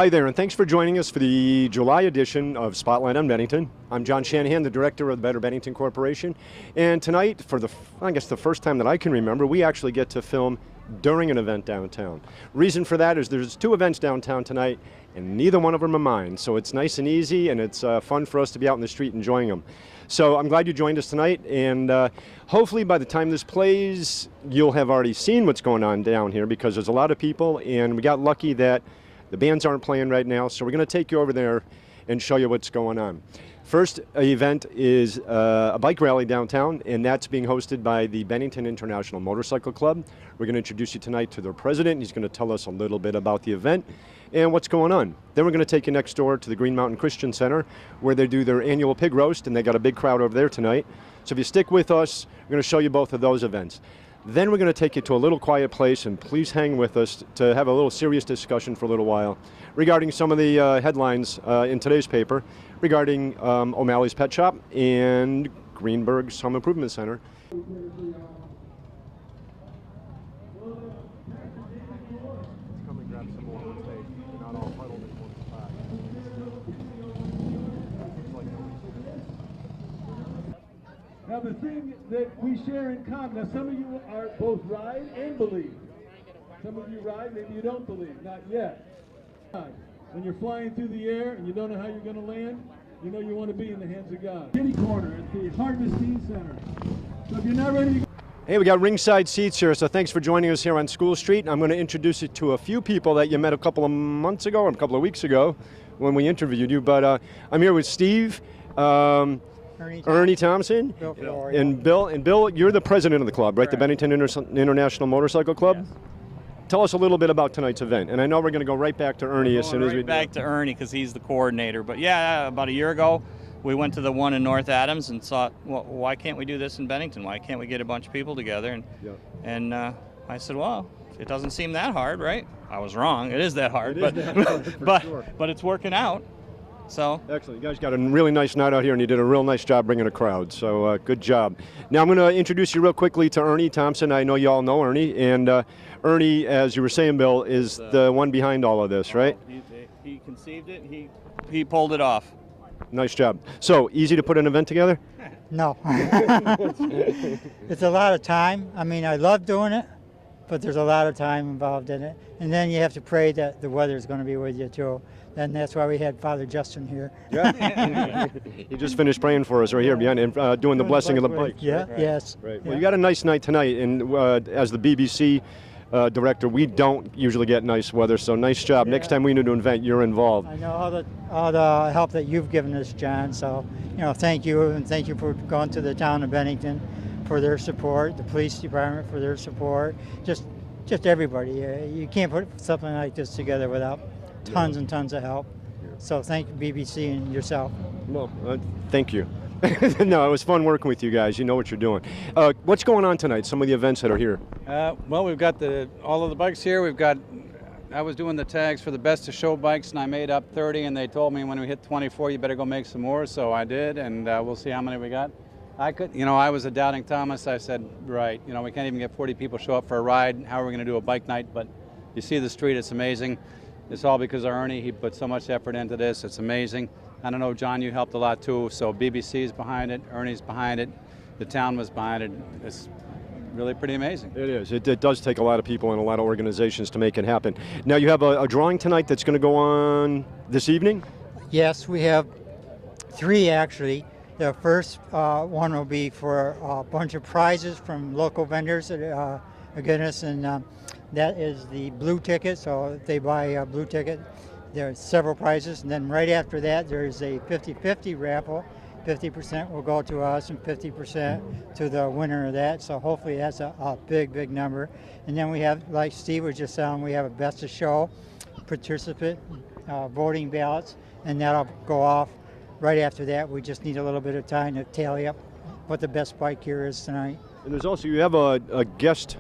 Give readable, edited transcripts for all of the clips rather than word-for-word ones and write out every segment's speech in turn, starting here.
Hi there, and thanks for joining us for the July edition of Spotlight on Bennington. I'm John Shanahan, the director of the Better Bennington Corporation, and tonight, for the first time that I can remember, we actually get to film during an event downtown. Reason for that is there's two events downtown tonight, and neither one of them are mine, so it's nice and easy, and it's fun for us to be out in the street enjoying them. So I'm glad you joined us tonight, and hopefully by the time this plays, you'll have already seen what's going on down here, because there's a lot of people, and we got lucky that the bands aren't playing right now, so we're going to take you over there and show you what's going on. First event is a bike rally downtown, and that's being hosted by the Bennington International Motorcycle Club. We're going to introduce you tonight to their president. He's going to tell us a little bit about the event and what's going on. Then we're going to take you next door to the Green Mountain Christian Center, where they do their annual pig roast, and they got a big crowd over there tonight. So if you stick with us, we're going to show you both of those events. Then we're going to take you to a little quiet place, and please hang with us to have a little serious discussion for a little while regarding some of the headlines in today's paper regarding O'Malley's Pet Shop and Greenberg's Home Improvement Center. Now the thing that we share in common, now some of you are both ride and believe. Some of you ride, maybe you don't believe, not yet. When you're flying through the air and you don't know how you're going to land, you know you want to be in the hands of God. Kitty corner at the Harvesting Center. So if you're not ready to... Hey, we got ringside seats here, so thanks for joining us here on School Street. I'm going to introduce you to a few people that you met a couple of months ago or a couple of weeks ago when we interviewed you, but I'm here with Steve, Ernie Thompson, and Bill, you're the president of the club, right? Correct. The Bennington International Motorcycle Club? Yes. Tell us a little bit about tonight's event, and I know we're going to go right back to Ernie as soon as we do. Back to Ernie because he's the coordinator. But yeah, about a year ago, we went to the one in North Adams and thought, well, why can't we do this in Bennington? Why can't we get a bunch of people together? And I said, well, it doesn't seem that hard, right? I was wrong. It is that hard, but it's working out. So excellent. You guys got a really nice night out here, and you did a real nice job bringing a crowd. So good job. Now I'm going to introduce you real quickly to Ernie Thompson. I know you all know Ernie, and Ernie, as you were saying, Bill, is the one behind all of this, right? He conceived it. He pulled it off. Nice job. So easy to put an event together? No. It's a lot of time. I mean, I love doing it, but there's a lot of time involved in it. And then you have to pray that the weather is going to be with you too. And that's why we had Father Justin here. Yeah. He just finished praying for us right here behind and doing the blessing of the bike. Yeah, right? Yes. Right. Well, you got a nice night tonight, and as the BBC director, we don't usually get nice weather, so nice job. Yeah. Next time we need to invent, you're involved. I know all the help that you've given us, John, so thank you, and thank you for going to the town of Bennington for their support, the police department for their support, just everybody. You can't put something like this together without tons and tons of help. So thank you, BBC, and yourself. Well, thank you. No, it was fun working with you guys. You know what you're doing. What's going on tonight? Some of the events that are here. Well, we've got all of the bikes here. I was doing the tags for the best of show bikes, and I made up 30, and they told me when we hit 24, you better go make some more. So I did, and we'll see how many we got. I was a doubting Thomas. I said, right, we can't even get 40 people show up for a ride. How are we going to do a bike night? But you see the street, it's amazing. It's all because of Ernie. He put so much effort into this. It's amazing. I don't know, John, you helped a lot too. So BBC's behind it, Ernie's behind it, the town was behind it. It's really pretty amazing. It is. It does take a lot of people and a lot of organizations to make it happen. Now you have a drawing tonight that's going to go on this evening? Yes, we have 3 actually. The first one will be for a bunch of prizes from local vendors that goodness, and that is the blue ticket. So if they buy a blue ticket, there are several prizes. And then right after that, there's a 50-50 raffle. 50% will go to us and 50% to the winner of that. So hopefully that's a big number. And then we have, like Steve was just saying, we have a best of show participant voting ballots, and that'll go off right after that. We just need a little bit of time to tally up what the best bike here is tonight. And there's also, you have a guest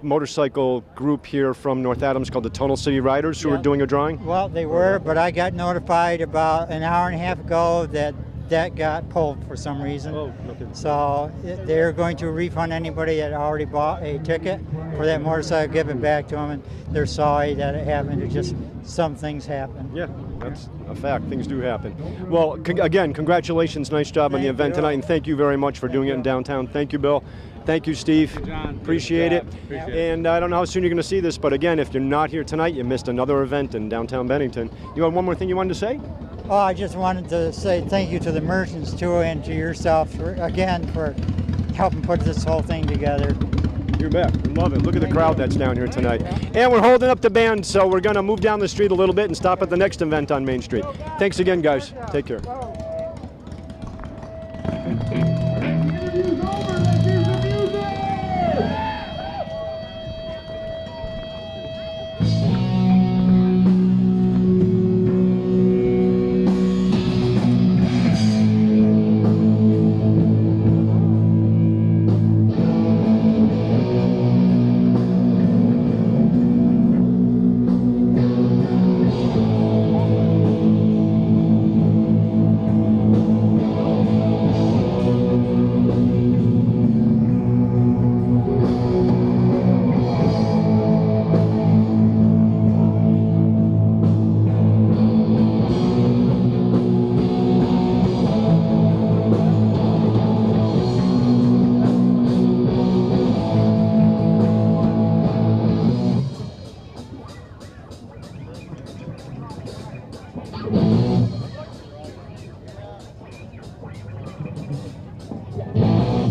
motorcycle group here from North Adams called the Tunnel City Riders who are doing a drawing? Well, they were, but I got notified about an hour and a half ago that that got pulled for some reason. Oh, okay. So they're going to refund anybody that already bought a ticket for that motorcycle, give it back to them, and they're sorry that it happened. It's just some things happen. Yeah, that's a fact. Things do happen. Well, again, congratulations. Nice job on the event tonight, and thank you very much for doing it in downtown. Thank you, Bill. Thank you, Steve. Hey, John. Appreciate it. Appreciate it. And I don't know how soon you're going to see this, but again, if you're not here tonight, you missed another event in downtown Bennington. You have one more thing you wanted to say? Oh, I just wanted to say thank you to the merchants too, and to yourself for helping put this whole thing together. You bet. We love it. Look at the crowd that's down here tonight. And we're holding up the band, so we're going to move down the street a little bit and stop at the next event on Main Street. Thanks again, guys. Take care.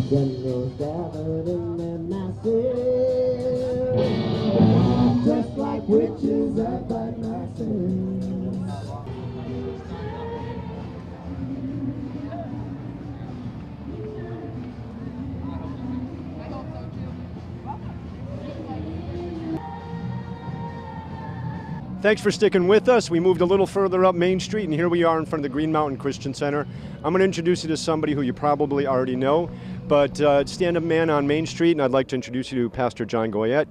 Generals gathered in their masses, just like witches at night masses. Thanks for sticking with us. We moved a little further up Main Street, and here we are in front of the Green Mountain Christian Center. I'm going to introduce you to somebody who you probably already know, but stand-up man on Main Street, and I'd like to introduce you to Pastor John Goyette.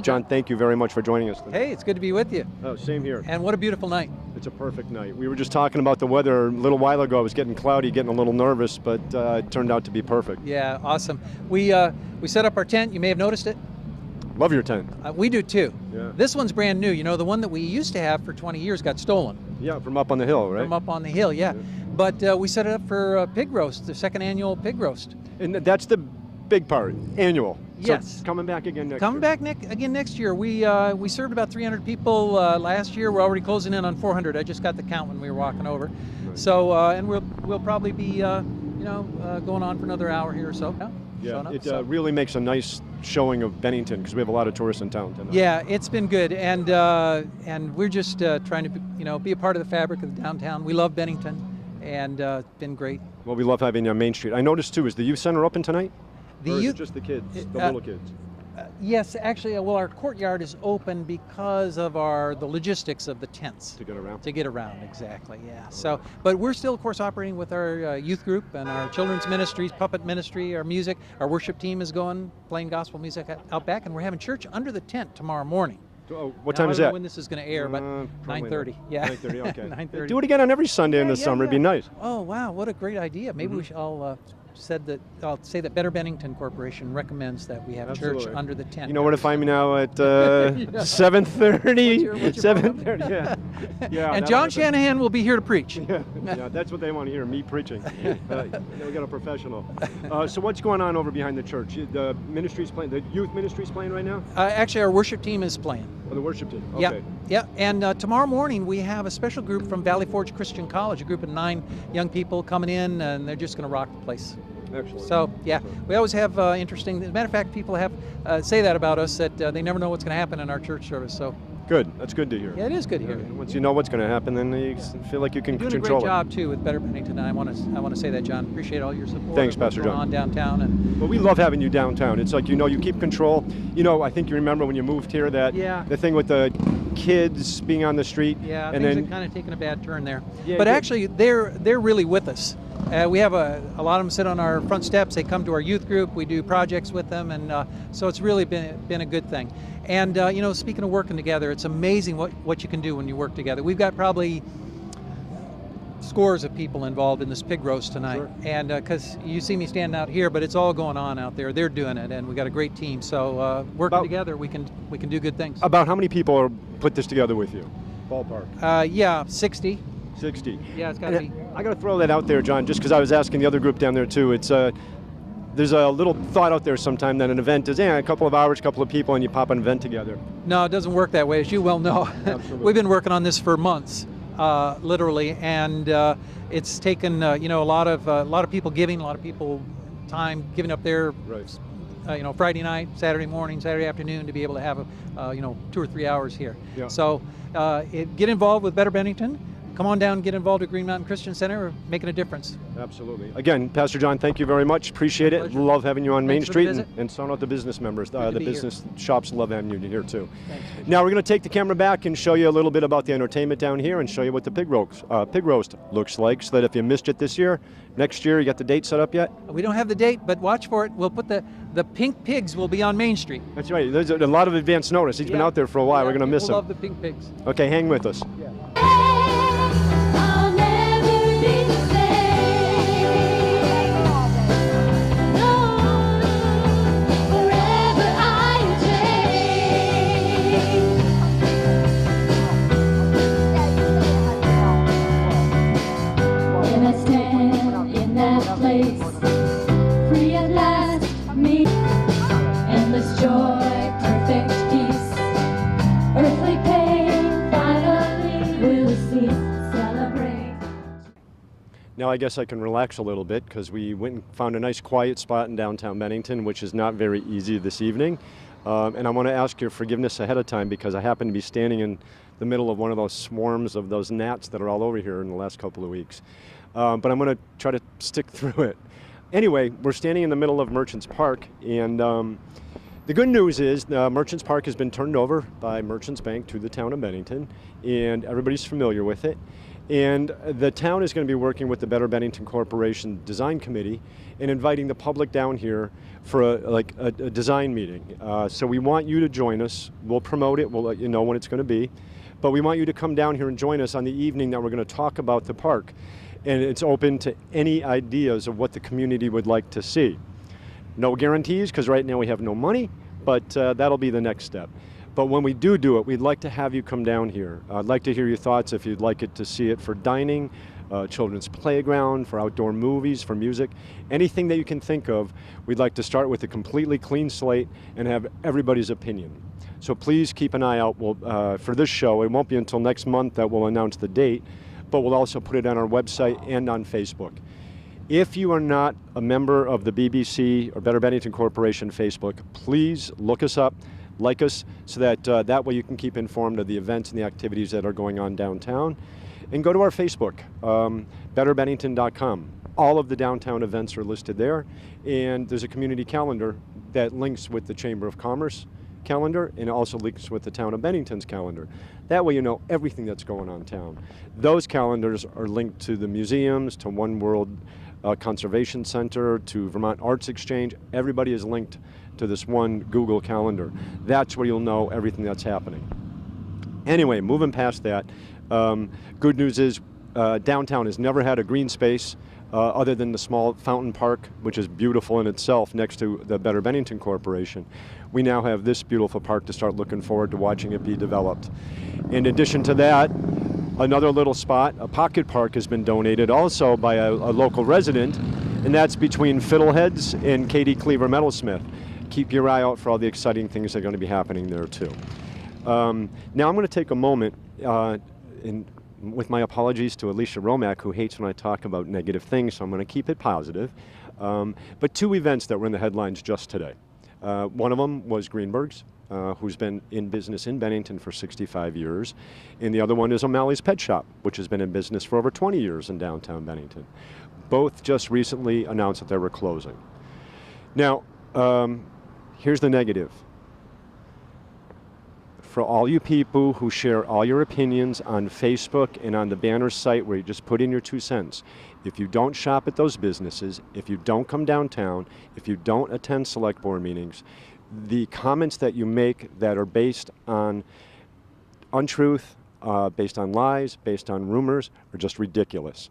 John, thank you very much for joining us today. Hey, it's good to be with you. Oh, same here. And what a beautiful night. It's a perfect night. We were just talking about the weather a little while ago. It was getting cloudy, getting a little nervous, but it turned out to be perfect. Yeah, awesome. We set up our tent. You may have noticed it. Love your tent. We do too. Yeah. This one's brand new. You know, the one that we used to have for 20 years got stolen. Yeah, from up on the hill, right? From up on the hill, yeah. But we set it up for pig roast, the second annual pig roast. And that's the big part, annual. Yes. So coming back again next Coming year. back again next year. We served about 300 people last year. We're already closing in on 400. I just got the count when we were walking over. Right. So and we'll probably be going on for another hour here or so. Yeah, it really makes a nice showing of Bennington because we have a lot of tourists in town tonight. Yeah, it's been good, and we're just trying to be a part of the fabric of the downtown. We love Bennington, and it's been great. Well, we love having you on Main Street. I noticed too, is the youth center open tonight? The or is youth, it just the kids, the little kids? Yes, actually, well, our courtyard is open because of the logistics of the tents. To get around? To get around, exactly, yeah. So, but we're still, of course, operating with our youth group and our children's ministries, puppet ministry, our music. Our worship team is playing gospel music out back, and we're having church under the tent tomorrow morning. Oh, what Now, time is I don't that? know when this is going to air, but 9:30. Yeah. 9:30. Okay. 9:30. Do it again on every Sunday in the summer. It'd be nice. Oh wow, what a great idea! Maybe I'll say that Better Bennington Corporation recommends that we have Absolutely. church under the tent. You know where to find me now at 7:30. What's your phone number? 7:30. Yeah. Yeah. And John Shanahan will be here to preach. Yeah, that's what they want to hear, me preaching. We got a professional. So what's going on over behind the church? The ministry's playing, the youth ministry's playing right now? Actually, our worship team is playing. Oh, the worship team, okay. Yeah, yeah. And tomorrow morning we have a special group from Valley Forge Christian College, a group of 9 young people coming in, and they're just going to rock the place. Excellent. So yeah, we always have interesting. As a matter of fact, people have say that about us, that they never know what's going to happen in our church service. So Good, that's good to hear. yeah, it is good to hear. Once you know what's going to happen, then you feel like you can You're doing a control great it. job too with Better Bennington. And I want to say that, John. Appreciate all your support. Thanks, of what's Pastor going John. on downtown. And Well, we love having you downtown. It's like, you keep control. I think you remember when you moved here that Yeah. the thing with the kids being on the street. yeah, and things then have kind of taken a bad turn there. Yeah, But it did. actually, they're really with us. We have a lot of them sit on our front steps. They come to our youth group. We do projects with them, and so it's really been a good thing. And speaking of working together, it's amazing what you can do when you work together. We've got probably scores of people involved in this pig roast tonight. Sure. And because you see me standing out here, but it's all going on out there. They're doing it, and we got a great team. So working together, we can do good things. About how many people are put this together with you? Ballpark. Yeah, 60. 60. Yeah, it's got to be. I got to throw that out there, John, just because I was asking the other group down there too. It's there's a little thought out there sometime that an event is a couple of hours, couple of people, and you pop an event together. No, it doesn't work that way, as you well know. Absolutely. We've been working on this for months, literally, and it's taken a lot of people giving, a lot of people time giving up their Friday night, Saturday morning, Saturday afternoon to be able to have 2 or 3 hours here. Yeah. So get involved with Better Bennington. Come on down and get involved at Green Mountain Christian Center. We're making a difference. Absolutely. Again, Pastor John, thank you very much. Appreciate it. pleasure. Love having you on Main Thanks for Street, the visit. and shout out the business members. to The be here. business shops love having you here too. Thanks. Now we're going to take the camera back and show you a little bit about the entertainment down here and show you what the pig roast looks like, so that if you missed it this year, next year, you got the date set up yet? We don't have the date, but watch for it. We'll put the pink pigs will be on Main Street. That's right. There's a lot of advance notice. He's been out there for a while. Yeah, We're going to miss people him. love the pink pigs. Okay, hang with us. I'll never be the same. No, forever I am changed. And I stand in that place, free at last, me, endless joy, perfect peace, earthly pain finally will cease. Celebrate. Now I guess I can relax a little bit because we went and found a nice quiet spot in downtown Bennington, which is not very easy this evening. And I want to ask your forgiveness ahead of time because I happen to be standing in the middle of one of those swarms of those gnats that are all over here in the last couple of weeks. But I'm going to try to stick through it. Anyway, we're standing in the middle of Merchants Park, and the good news is Merchants Park has been turned over by Merchants Bank to the town of Bennington, and everybody's familiar with it. And the town is going to be working with the Better Bennington Corporation Design Committee and inviting the public down here for a design meeting. So we want you to join us. We'll promote it. We'll let you know when it's going to be. But we want you to come down here and join us on the evening that we're going to talk about the park. And it's open to any ideas of what the community would like to see. No guarantees, because right now we have no money, but that'll be the next step. But when we do it, we'd like to have you come down here. I'd like to hear your thoughts if you'd like it to see it for dining, children's playground, for outdoor movies, for music, anything that you can think of. We'd like to start with a completely clean slate and have everybody's opinion. So please keep an eye out for this show. It won't be until next month that we'll announce the date, but we'll also put it on our website and on Facebook. If you are not a member of the BBC or Better Bennington Corporation Facebook, please look us up, like us, so that that way you can keep informed of the events and the activities that are going on downtown. And go to our Facebook, betterbennington.com. All of the downtown events are listed there, and there's a community calendar that links with the Chamber of Commerce calendar and also links with the town of Bennington's calendar. That way you know everything that's going on in town. Those calendars are linked to the museums, to One World Conservation Center, to Vermont Arts Exchange. Everybody is linked to this one Google calendar. That's where you'll know everything that's happening. Anyway, moving past that, good news is downtown has never had a green space other than the small fountain park, which is beautiful in itself next to the Better Bennington Corporation. We now have this beautiful park to start looking forward to watching it be developed. In addition to that, another little spot, a pocket park, has been donated also by a local resident, and that's between Fiddleheads and Katie Cleaver Metalsmith. Keep your eye out for all the exciting things that are going to be happening there too. Now I'm going to take a moment with my apologies to Alicia Romack, who hates when I talk about negative things, so I'm going to keep it positive. But two events that were in the headlines just today. One of them was Greenberg's, who's been in business in Bennington for 65 years. And the other one is O'Malley's Pet Shop, which has been in business for over 20 years in downtown Bennington. Both just recently announced that they were closing. Now, here's the negative. For all you people who share all your opinions on Facebook and on the banner site where you just put in your 2 cents, if you don't shop at those businesses, if you don't come downtown, if you don't attend select board meetings, the comments that you make that are based on untruth, based on lies, based on rumors, are just ridiculous.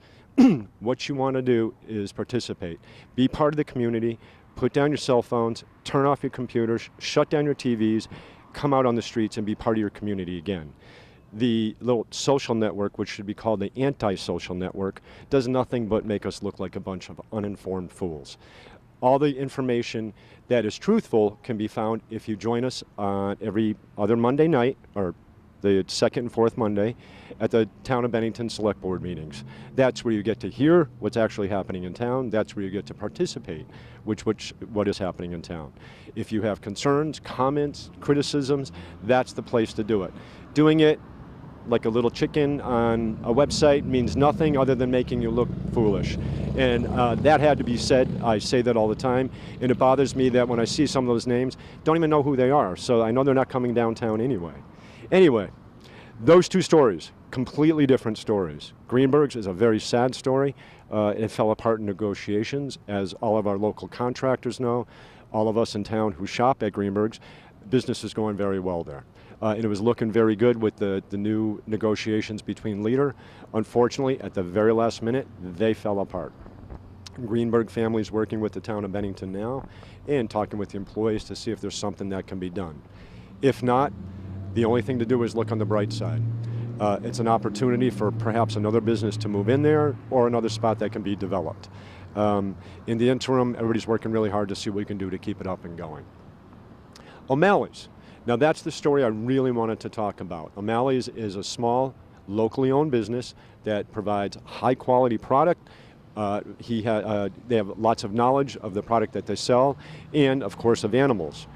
What you want to do is participate. Be part of the community. Put down your cell phones, turn off your computers, shut down your TVs, come out on the streets and be part of your community again. The little social network, which should be called the anti-social network, does nothing but make us look like a bunch of uninformed fools. All the information that is truthful can be found if you join us on every other Monday night, or the second and fourth Monday, at the Town of Bennington Select Board meetings. That's where you get to hear what's actually happening in town. That's where you get to participate, what is happening in town. If you have concerns, comments, criticisms, that's the place to do it. Doing it like a little chicken on a website means nothing other than making you look foolish. And that had to be said. I say that all the time. And it bothers me that when I see some of those names, don't even know who they are. So I know they're not coming downtown anyway. Anyway, those two stories, completely different stories. Greenberg's is a very sad story. It fell apart in negotiations, as all of our local contractors know. All of us in town who shop at Greenberg's, business is going very well there. And it was looking very good with the new negotiations between Leader. Unfortunately, at the very last minute, they fell apart. Greenberg family is working with the town of Bennington now and talking with the employees to see if there's something that can be done. If not, the only thing to do is look on the bright side. It's an opportunity for perhaps another business to move in there or another spot that can be developed. In the interim, everybody's working really hard to see what we can do to keep it up and going. O'Malley's. Now that's the story I really wanted to talk about. O'Malley's is a small, locally owned business that provides high quality product. They have lots of knowledge of the product that they sell and of course of animals.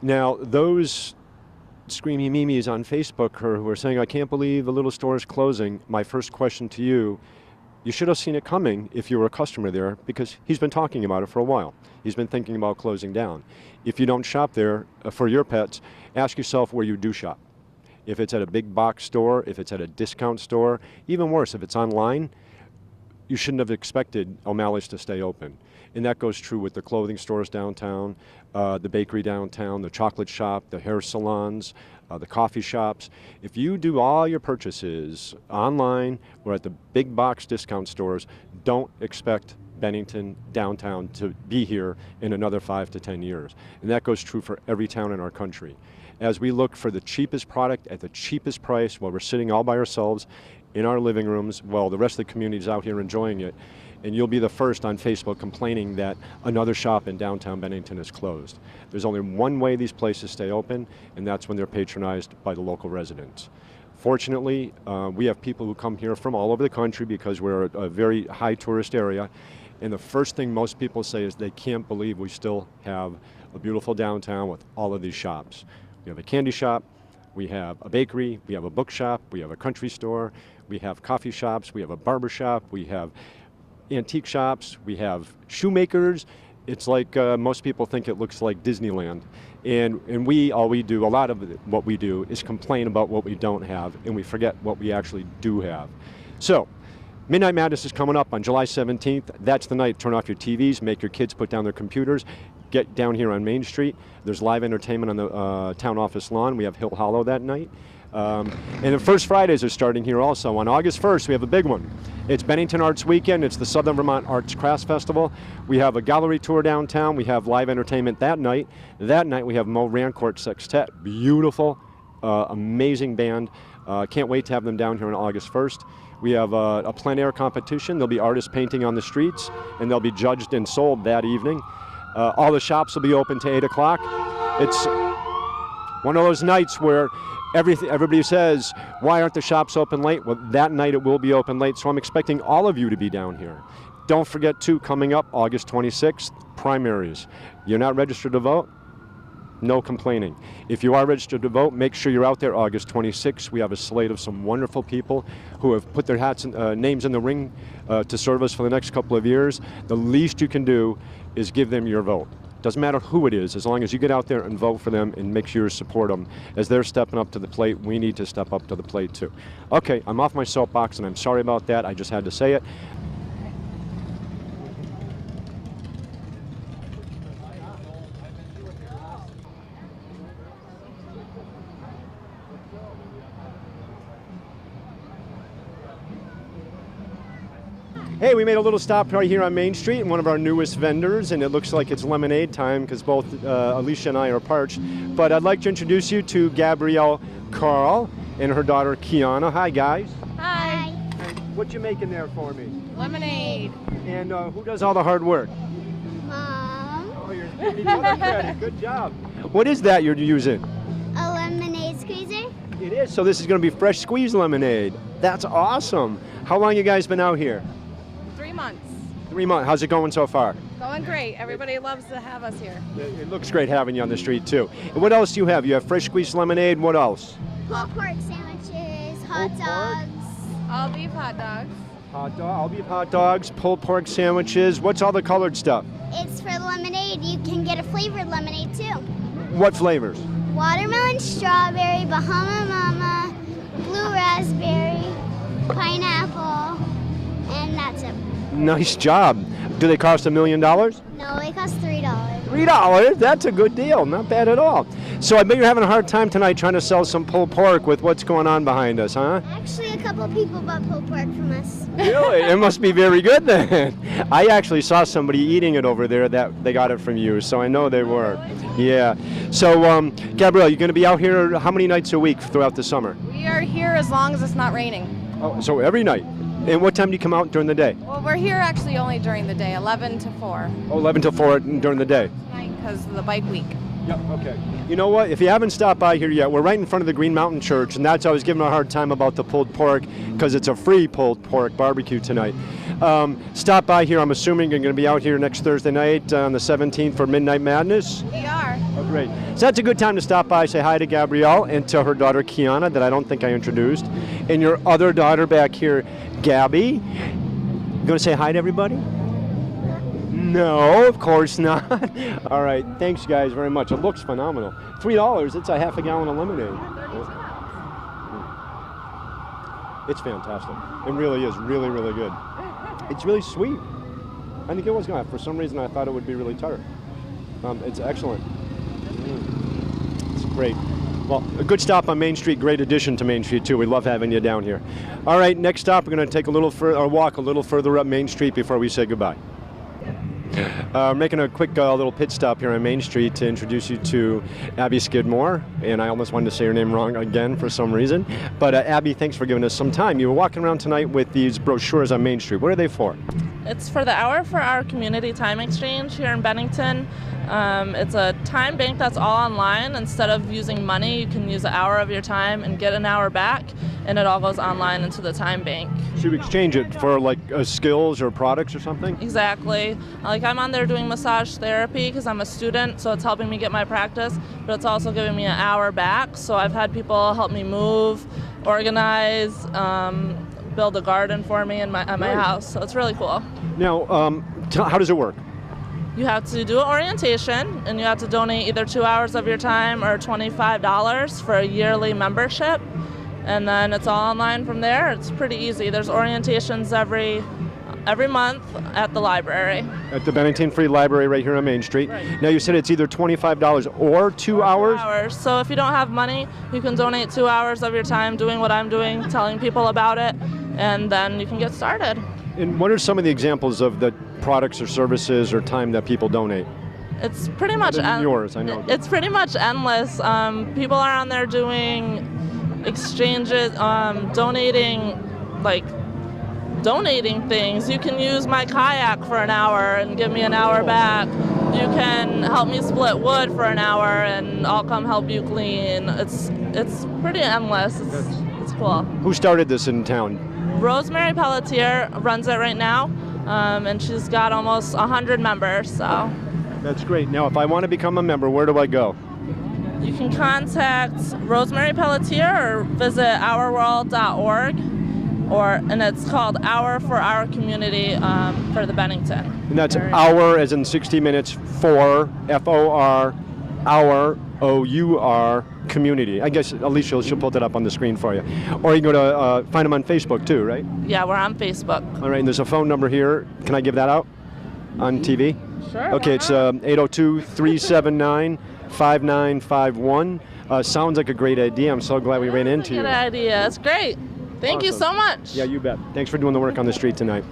Now those screamy memes on Facebook who are saying, I can't believe the little store is closing, my first question to you, you should have seen it coming if you were a customer there, because he's been talking about it for a while. He's been thinking about closing down. If you don't shop there for your pets, ask yourself where you do shop. If it's at a big box store, if it's at a discount store, even worse, if it's online, you shouldn't have expected O'Malley's to stay open. And that goes true with the clothing stores downtown, the bakery downtown, the chocolate shop, the hair salons, the coffee shops. If you do all your purchases online or at the big box discount stores, don't expect Bennington downtown to be here in another 5 to 10 years. And that goes true for every town in our country. As we look for the cheapest product at the cheapest price while we're sitting all by ourselves in our living rooms while the rest of the community is out here enjoying it, and you'll be the first on Facebook complaining that another shop in downtown Bennington is closed. There's only one way these places stay open, and that's when they're patronized by the local residents. Fortunately, we have people who come here from all over the country because we're a very high tourist area, and the first thing most people say is they can't believe we still have a beautiful downtown with all of these shops. We have a candy shop, we have a bakery, we have a bookshop, we have a country store, we have coffee shops, we have a barber shop, we have antique shops, we have shoemakers. It's like most people think it looks like Disneyland. And all we do, a lot of what we do is complain about what we don't have, and we forget what we actually do have. So, Midnight Madness is coming up on July 17th. That's the night. Turn off your TVs, make your kids put down their computers, get down here on Main Street. There's live entertainment on the town office lawn. We have Hill Hollow that night. And the First Fridays are starting here also. On August 1st, we have a big one. It's Bennington Arts Weekend. It's the Southern Vermont Arts Crafts Festival. We have a gallery tour downtown. We have live entertainment that night. That night, we have Mo Rancourt Sextet. Beautiful, amazing band. Can't wait to have them down here on August 1st. We have a plein air competition. There'll be artists painting on the streets, and they'll be judged and sold that evening. All the shops will be open to 8 o'clock. It's one of those nights where everybody says, why aren't the shops open late? Well, that night it will be open late, so I'm expecting all of you to be down here. Don't forget, too, coming up August 26th, primaries. You're not registered to vote? No complaining. If you are registered to vote, make sure you're out there August 26th. We have a slate of some wonderful people who have put their names in the ring to serve us for the next couple of years. The least you can do is give them your vote. Doesn't matter who it is, as long as you get out there and vote for them and make sure you support them. As they're stepping up to the plate, we need to step up to the plate too. Okay, I'm off my soapbox and I'm sorry about that. I just had to say it. Hey, we made a little stop right here on Main Street, and one of our newest vendors, and it looks like it's lemonade time because both Alicia and I are parched. But I'd like to introduce you to Gabrielle Carl and her daughter Kiana. Hi, guys. Hi. What you making there for me? Lemonade. And who does all the hard work? Mom, Oh, you're giving each other credit. Good job. What is that you're using? a lemonade squeezer. It is. So this is going to be fresh squeezed lemonade. That's awesome. How long you guys been out here? 3 months. 3 months. How's it going so far? Going great. Everybody loves to have us here. It looks great having you on the street too. And what else do you have? You have fresh squeezed lemonade. What else? Pulled pork sandwiches, hot Pulled pork? dogs. All beef hot dogs. Hot dog. I'll be hot dogs, pulled pork sandwiches. What's all the colored stuff? It's for lemonade. You can get a flavored lemonade too. What flavors? Watermelon, strawberry, Bahama Mama, blue raspberry, pineapple, and that's it. Nice job. Do they cost $1 million? No, it costs $3. $3? That's a good deal. Not bad at all. So I bet you're having a hard time tonight trying to sell some pulled pork with what's going on behind us, huh? Actually, a couple people bought pulled pork from us. Really? It must be very good then. I actually saw somebody eating it over there that they got it from you, so I know they were. Yeah. So, Gabrielle, you're going to be out here how many nights a week throughout the summer? We are here as long as it's not raining. Oh, so every night. And what time do you come out during the day? Well, we're here actually only during the day, 11 to 4, Oh, 11 to 4 during the day. because of the bike week. Yep, okay. You know what? If you haven't stopped by here yet, we're right in front of the Green Mountain Church, and that's I was giving a hard time about the pulled pork because it's a free pulled pork barbecue tonight. Stop by here. I'm assuming you're going to be out here next Thursday night on the 17th for Midnight Madness. We are. Oh, great. So that's a good time to stop by, say hi to Gabrielle and to her daughter Kiana that I don't think I introduced, and your other daughter back here, Gabby. You going to say hi to everybody? No, of course not. All right, thanks guys very much. It looks phenomenal. $3, it's a half a gallon of lemonade. It's fantastic. It really is really, really good. It's really sweet. I think it was going to. For some reason, I thought it would be really tart. It's excellent. It's great. Well, a good stop on Main Street, great addition to Main Street too. We love having you down here. All right, next stop, we're going to take a little further, or walk a little further up Main Street before we say goodbye. Making a quick little pit stop here on Main Street to introduce you to Abby Skidmore, and I almost wanted to say her name wrong again for some reason. But Abby, thanks for giving us some time. You were walking around tonight with these brochures on Main Street. What are they for? It's for the Hour for Our Community Time Exchange here in Bennington. It's a time bank that's all online. Instead of using money, you can use an hour of your time and get an hour back, and it all goes online into the time bank. So you exchange it for like skills or products or something? Exactly. Like I'm on there doing massage therapy because I'm a student, so it's helping me get my practice, but it's also giving me an hour back. So I've had people help me move, organize, build a garden for me at my house. So it's really cool. Now, how does it work? You have to do an orientation, and you have to donate either 2 hours of your time or $25 for a yearly membership. And then it's all online from there. It's pretty easy. There's orientations every month at the library. At the Bennington Free Library right here on Main Street. Right. Now you said it's either $25 or 2 hours? 2 hours. So if you don't have money, you can donate 2 hours of your time doing what I'm doing, telling people about it, and then you can get started. And what are some of the examples of the products or services or time that people donate? It's pretty much yours, I know. It's pretty much endless. People are on there doing exchanges, donating things. You can use my kayak for an hour and give me an hour back. You can help me split wood for an hour and I'll come help you clean. It's pretty endless. It's cool. Who started this in town? Rosemary Pelletier runs it right now, and she's got almost 100 members. So that's great. Now, if I want to become a member, where do I go? You can contact Rosemary Pelletier or visit ourworld.org, and it's called Hour for Our Community for the Bennington. And that's hour as in 60 minutes for, F-O-R, hour, O-U-R, community. I guess Alicia, she'll put that up on the screen for you. Or you can go to, find them on Facebook too, right? Yeah, we're on Facebook. All right, and there's a phone number here. Can I give that out on TV? Sure. Okay, it's 802-379-5951. Sounds like a great idea. I'm so glad we ran into you. Good idea. It's great. Thank you so much. Yeah, you bet. Thanks for doing the work on the street tonight.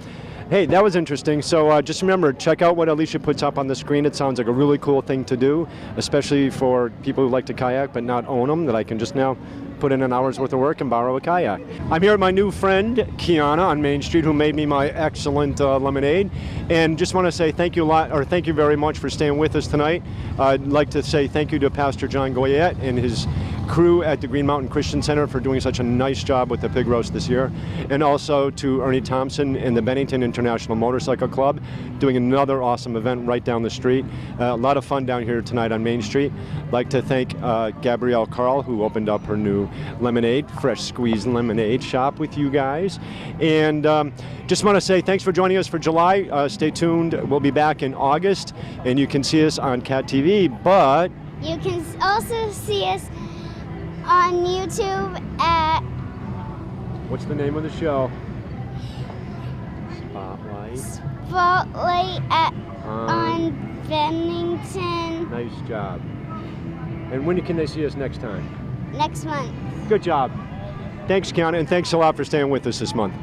Hey, that was interesting. So just remember, check out what Alicia puts up on the screen. It sounds like a really cool thing to do, especially for people who like to kayak but not own them, that I can just now put in an hour's worth of work and borrow a kayak. I'm here with my new friend, Kiana, on Main Street, who made me my excellent lemonade. And just want to say thank you a lot, or thank you very much for staying with us tonight. I'd like to say thank you to Pastor John Goyette and his crew at the Green Mountain Christian Center for doing such a nice job with the pig roast this year. And also to Ernie Thompson and the Bennington International Motorcycle Club, doing another awesome event right down the street. A lot of fun down here tonight on Main Street. I'd like to thank Gabrielle Carl, who opened up her new lemonade, fresh squeezed lemonade shop with you guys. And just want to say thanks for joining us for July. Stay tuned. We'll be back in August, and you can see us on Cat TV, but You can also see us on YouTube at what's the name of the show? Spotlight on Bennington Nice job. And when can they see us next time? next month. Good job. Thanks, Kiana, and thanks a lot for staying with us this month.